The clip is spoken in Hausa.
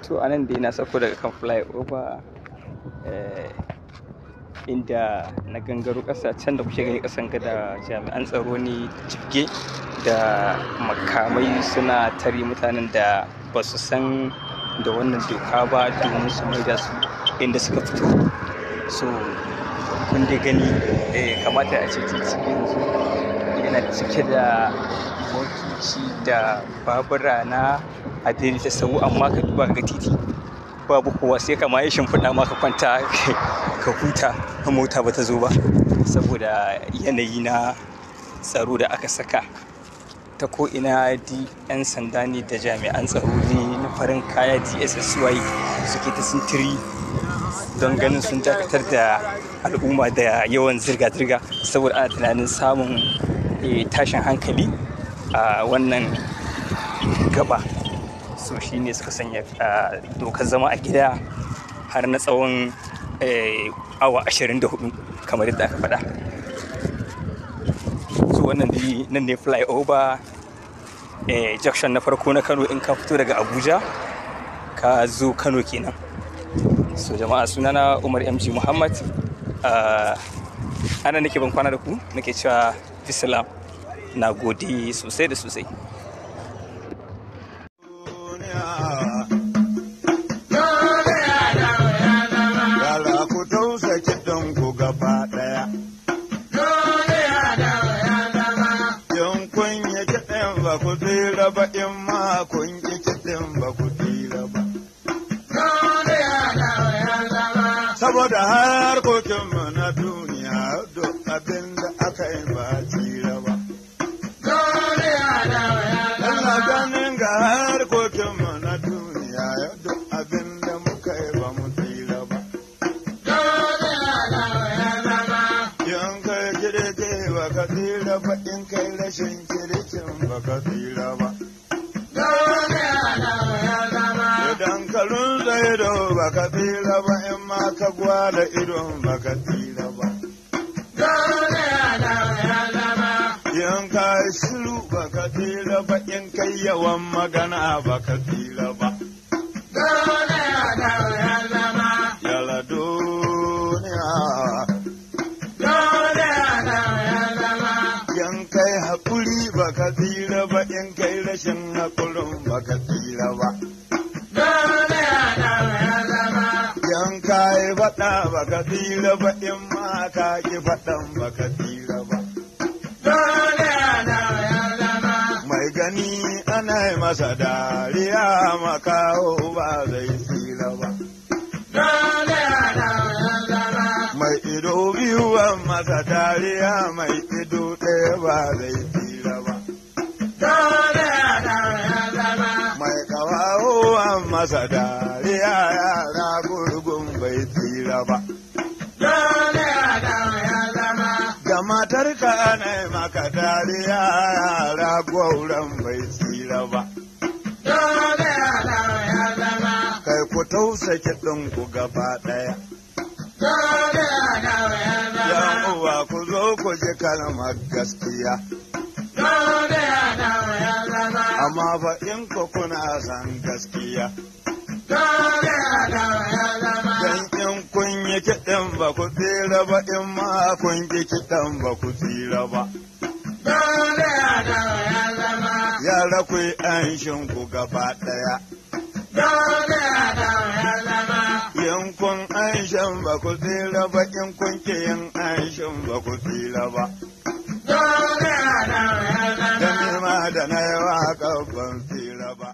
To anan dai na sako daga kan flyover inda na gangaro ƙasa can da kuke gani ƙasan gada jami'an tsaro ne jibge da makamai suna tare mutanen da ba su san da wannan doka ba domin su maida su inda suka fito. So kun dai gani kamata a ce titi yanzu yana cike da motoci da babura na adaidaita sahu, amma ka duba ga titi babu kowa, sai kama ya shimfiɗa ma ka kwanta ka huta mota ba ta zo ba saboda yanayi na tsaro da aka saka ta ko ina. 'Yan sanda ne da jami'an tsaro ne na farin kaya DSSY suke ta sintiri don ganin sun dakatar da al'umma da yawan zirga-zirga saboda ana tunanin samun tashin hankali a wannan gaba. So shi ne suka sanya dokar zama a gida har na tsawon awa 24 kamar yadda aka faɗa. So wannan nan ne flyover junction na farko na Kano in ka fito daga Abuja ka zo Kano kenan. So jama'a, sunana Umar MG Muhammad, ana nake ban kwana da ku, nake cewa bisalam, na gode sosai da sosai. Ku tsira ba in ma kun ƙi kiɗin ba ku tsira ba. Saboda harkokinmu na duniya duk abin da aka yi ba tsira ba. Ina ganin ga harkokinmu na duniya duk abin da muka yi ba mu tsira ba. In kai kirki ba ka tsira ba, in kai rashin kirkin ba ka tsira ba. Idan ka runza ido ba ka tsira ba, in ma ka gwada idon ba ka tsira ba. In ka shiru ba ka tsira ba, in kai yawan magana ba ka tsira ba. Yala duniya. In kai haƙuri ba ka tsira ba, in kai rashin haƙurin ba ka tsira ba. In ka yi faɗa ba ka tsira ba, in ma ka ƙi faɗan ba ka tsira ba. Mai gani ana yi masa dariya, makaho ba zai tsira ba. Mai ido biyu an masa dariya, mai ido ɗaya ba zai tsira ba. Mai kawawo an masa dariya, yara gurgun bai tsira ba. Da matarka ana yi maka dariya, yara gwauran bai tsira ba. Kai ku tausa kiɗinku gaba ɗaya. Yan uwa ku zo ku ji kalmar gaskiya. Amma fa in ku kuna san gaskiya. Dan in kun yi kiɗin ba ku tsira ba, in ma kun ƙi kiɗan ba ku tsira ba. Yara ku yi ku gaba ɗaya. In kun anshin ba ku tsira ba, in kun ƙi yin anshin ba ku tsira ba. Da nima da na yi waƙa ban tsira ba.